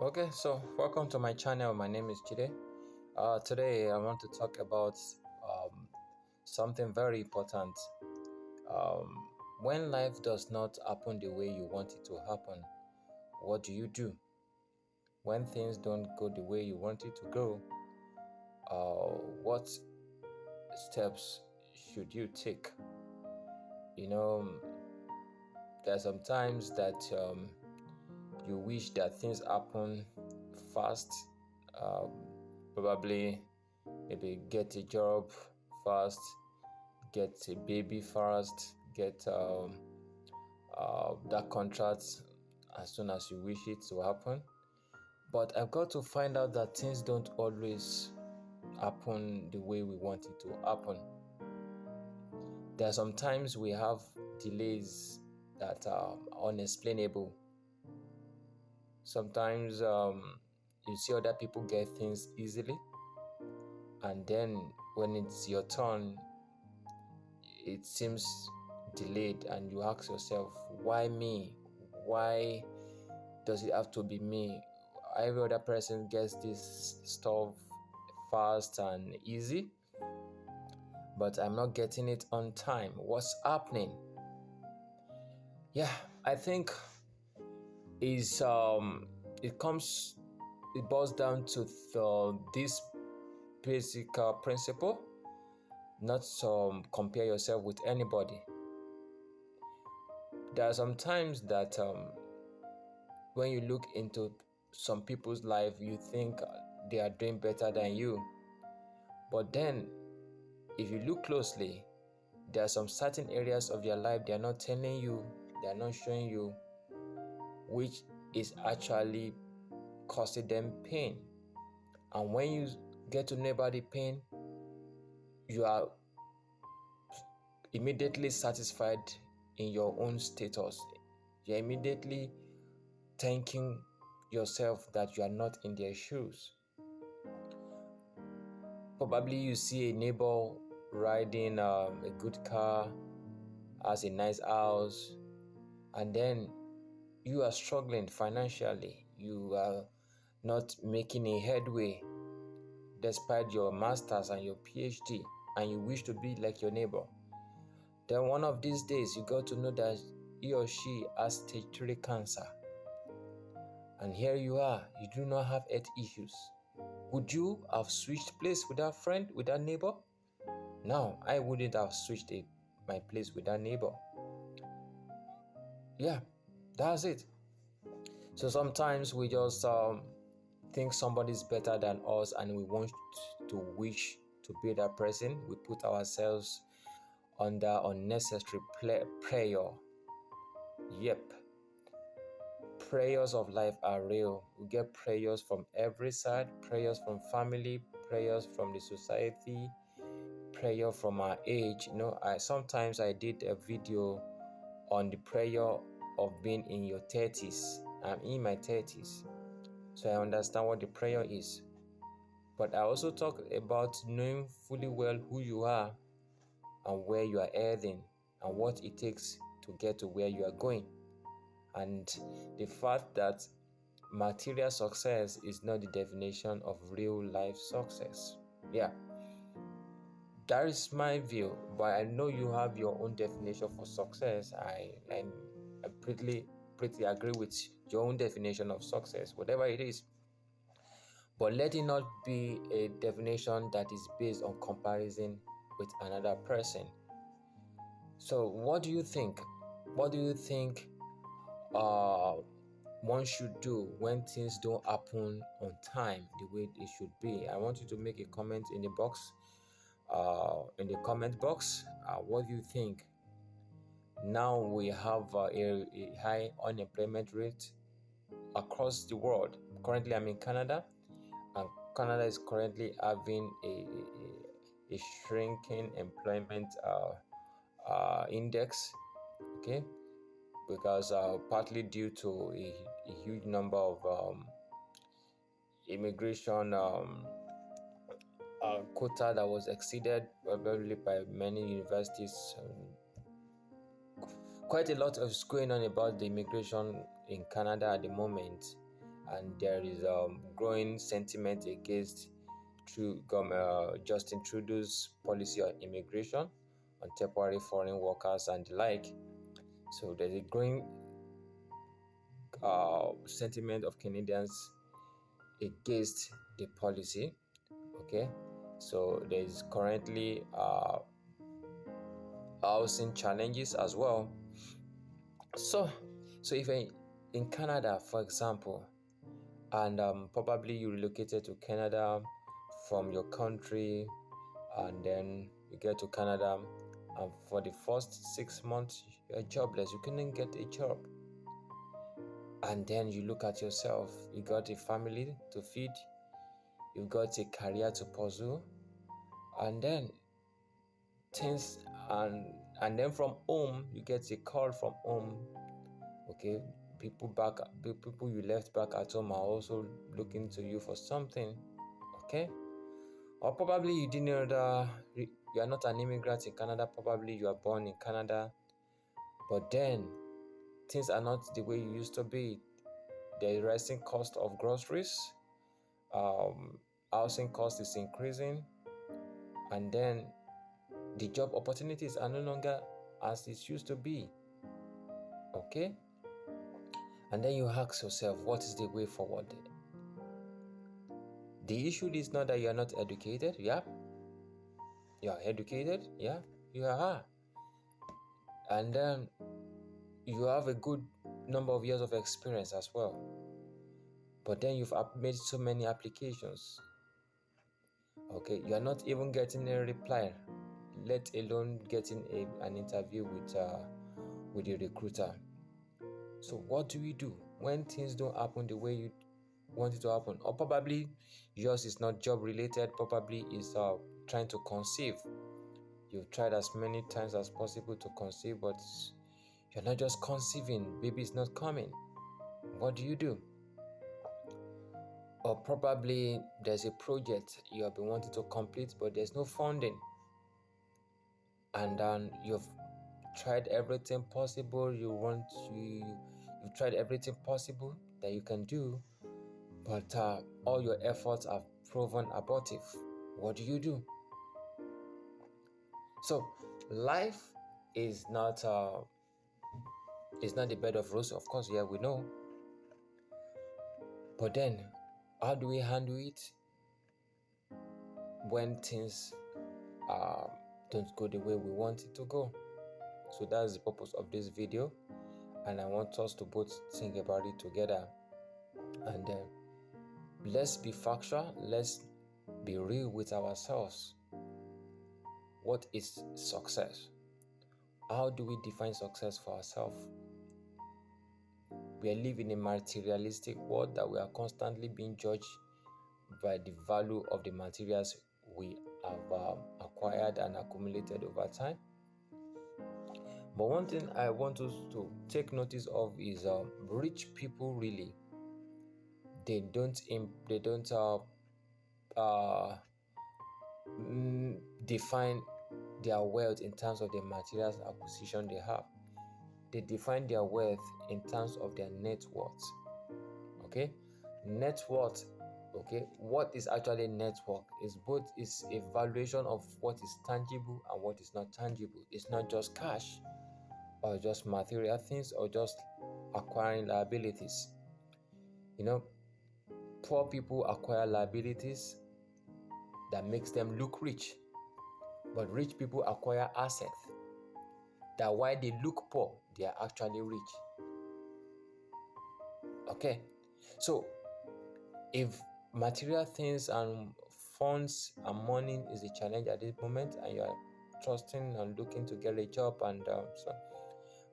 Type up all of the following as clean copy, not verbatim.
Okay, so welcome to my channel. My name is Chide. Today I want to talk about something very important. When life does not happen the way you want it to happen, what do you do? When things don't go the way you want it to go, what steps should you take? You know, there are some times that you wish that things happen fast. Probably maybe get a job fast, get a baby fast, get that contract as soon as you wish it to happen. But I've got to find out that things don't always happen the way we want it to happen. There are some times we have delays that are unexplainable. Sometimes you see other people get things easily, and then when it's your turn, it seems delayed, and you ask yourself, why me? Why does it have to be me? Every other person gets this stuff fast and easy, but I'm not getting it on time. What's happening? Yeah, I think is it boils down to this basic principle: not compare yourself with anybody. There are some times that when you look into some people's life, you think they are doing better than you. But then, if you look closely, there are some certain areas of your life they are not telling you, they are not showing you, which is actually causing them pain. And when you get to know about the pain, you are immediately satisfied in your own status. You're immediately thanking yourself that you are not in their shoes. Probably you see a neighbor riding a good car, has a nice house, and then you are struggling financially. You are not making a headway despite your master's and your PhD, and you wish to be like your neighbor. Then one of these days you got to know that he or she has stage 3 cancer. And here you are, you do not have health issues. Would you have switched place with that friend, with that neighbor? No, I wouldn't have switched my place with that neighbor. Yeah, that's it. So sometimes we just think somebody's better than us, and we want to wish to be that person. We put ourselves under unnecessary prayer. Yep. Prayers of life are real. We get prayers from every side, prayers from family, prayers from the society, prayer from our age. Sometimes I did a video on the prayer of being in your 30s. I'm in my 30s, so I understand what the prayer is. But I also talk about knowing fully well who you are and where you are heading and what it takes to get to where you are going. And the fact that material success is not the definition of real life success. Yeah, that is my view, but I know you have your own definition for success. I pretty agree with your own definition of success, whatever it is. But let it not be a definition that is based on comparison with another person. So what do you think? What do you think one should do when things don't happen on time the way it should be? I want you to make a comment in the box. In the comment box, what do you think? Now we have a high unemployment rate across the world. Currently, I'm in Canada, and Canada is currently having a shrinking employment index. Okay, because partly due to a huge number of immigration quota that was exceeded probably by many universities. Quite a lot is going on about the immigration in Canada at the moment, and there is growing sentiment against Justin Trudeau's policy on immigration, on temporary foreign workers and the like. So there's a growing sentiment of Canadians against the policy. Okay, so there's currently housing challenges as well. So if in Canada, for example, and probably you relocated to Canada from your country, and then you get to Canada, and for the first 6 months you're jobless, you couldn't get a job, and then you look at yourself, you got a family to feed, you've got a career to pursue, and then things and then from home you get a call from home. Okay, people you left back at home are also looking to you for something. Okay, or probably you didn't know that you are not an immigrant in Canada. Probably you are born in Canada, but then things are not the way you used to be. The rising cost of groceries, housing cost is increasing, and then the job opportunities are no longer as it used to be. Okay, and then you ask yourself, what is the way forward? The issue is not that you are not educated. Yeah, you are educated. Yeah, you are, and then you have a good number of years of experience as well, but then you've made so many applications. Okay, you are not even getting a reply, let alone getting an interview with the recruiter. So what do we do when things don't happen the way you want it to happen? Or probably yours is not job related, probably is trying to conceive. You've tried as many times as possible to conceive, but you're not just conceiving, baby is not coming. What do you do? Or probably there's a project you have been wanting to complete, but there's no funding, and then you've tried everything possible. You've tried everything possible that you can do, but all your efforts have proven abortive. What do you do? So life is not the bed of roses, of course. Yeah, we know. But then, how do we handle it when things don't go the way we want it to go? So that's the purpose of this video, and I want us to both think about it together. And let's be factual. Let's be real with ourselves. What is success? How do we define success for ourselves? We are living in a materialistic world that we are constantly being judged by the value of the materials we have acquired and accumulated over time. But one thing I want us to take notice of is rich people really they don't define their wealth in terms of the materials acquisition they have. They define their wealth in terms of their net worth. Okay, net worth. Okay, what is actually net worth is a valuation of what is tangible and what is not tangible. It's not just cash or just material things or just acquiring liabilities. You know, poor people acquire liabilities that makes them look rich, but rich people acquire assets that while they look poor, they are actually rich. Okay, so if material things and funds and money is a challenge at this moment, and you are trusting and looking to get a job, and so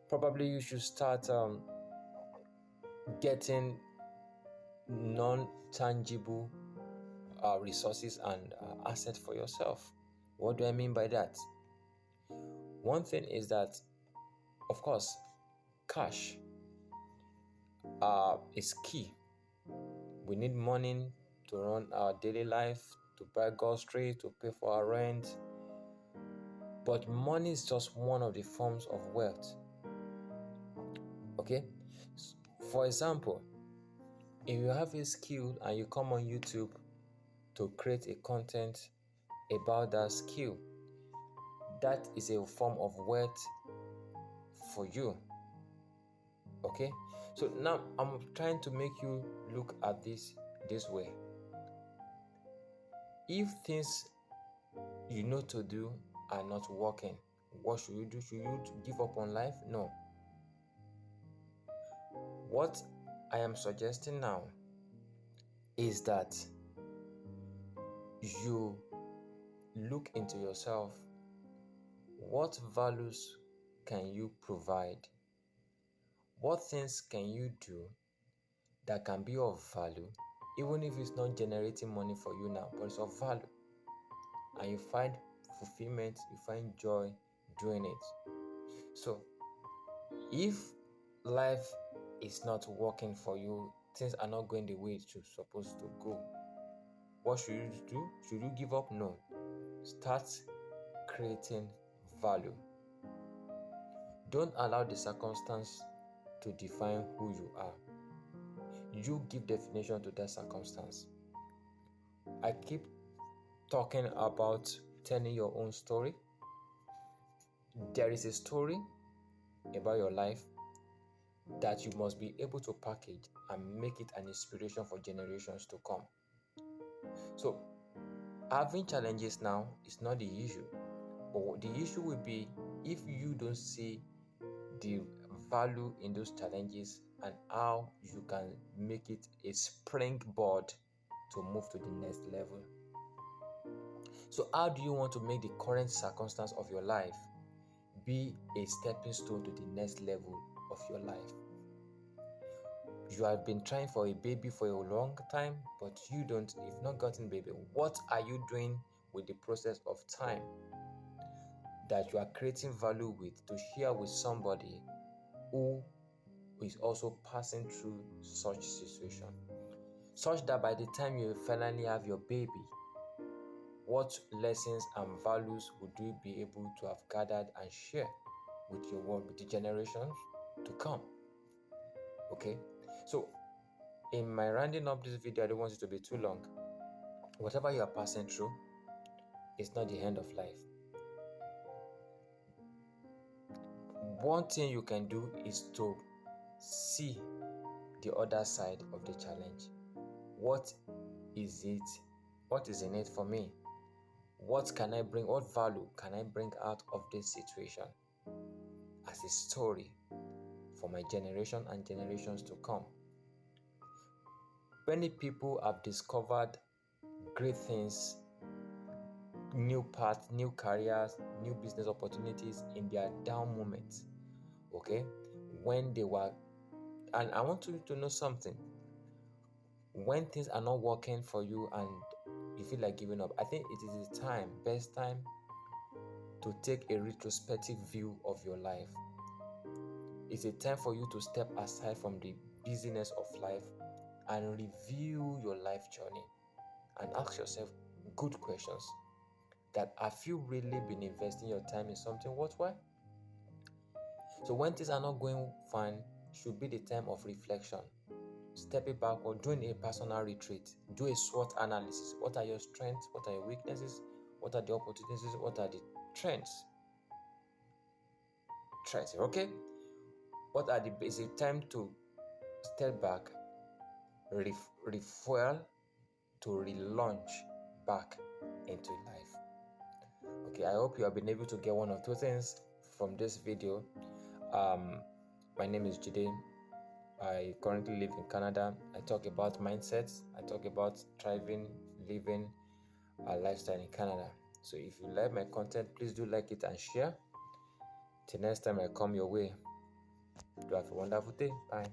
probably you should start getting non-tangible resources and assets for yourself. What do I mean by that? One thing is that, of course, cash is key. We need money to run our daily life, to buy groceries, to pay for our rent. But money is just one of the forms of wealth. Okay? For example, If you have a skill and you come on YouTube to create a content about that skill, that is a form of wealth for you. Okay, so now I'm trying to make you look at this way. If things you know to do are not working, what should you do? Should you give up on life? No. What I am suggesting now is that you look into yourself. What values can you provide? What things can you do that can be of value, even if it's not generating money for you now, but it's of value? And you find fulfillment, you find joy doing it. So, if life is not working for you, things are not going the way it's supposed to go, what should you do? Should you give up? No. Start creating value. Don't allow the circumstance to define who you are. You give definition to that circumstance. I keep talking about telling your own story. There is a story about your life that you must be able to package and make it an inspiration for generations to come. So, having challenges now is not the issue, but the issue will be if you don't see the value in those challenges and how you can make it a springboard to move to the next level. So, how do you want to make the current circumstance of your life be a stepping stone to the next level of your life? You have been trying for a baby for a long time, but you've not gotten baby. What are you doing with the process of time that you are creating value with to share with somebody who is also passing through such situation, such that by the time you finally have your baby, what lessons and values would you be able to have gathered and share with your world, with the generations to come? Okay, so in my rounding up this video, I don't want it to be too long. Whatever you are passing through is not the end of life. One thing you can do is to see the other side of the challenge. What is it? What is in it for me? What can I bring? What value can I bring out of this situation as a story for my generation and generations to come? Many people have discovered great things, new paths, new careers, new business opportunities in their down moments. Okay? When they were, and I want you to know something. When things are not working for you and you feel like giving up, I think it is the best time to take a retrospective view of your life. It's a time for you to step aside from the busyness of life and review your life journey and ask yourself good questions. That have you really been investing your time in something worthwhile? So when things are not going fine, should be the time of reflection. Stepping backward, doing a personal retreat, do a SWOT analysis. What are your strengths? What are your weaknesses? What are the opportunities? What are the trends? Okay? What are the basic time to step back, refuel, to relaunch back into life? Okay, I hope you have been able to get one or two things from this video. My name is Jide. I currently live in Canada. I talk about mindsets. I talk about thriving, living a lifestyle in Canada. So if you like my content, please do like it and share. Till next time I come your way. Do have a wonderful day. Bye.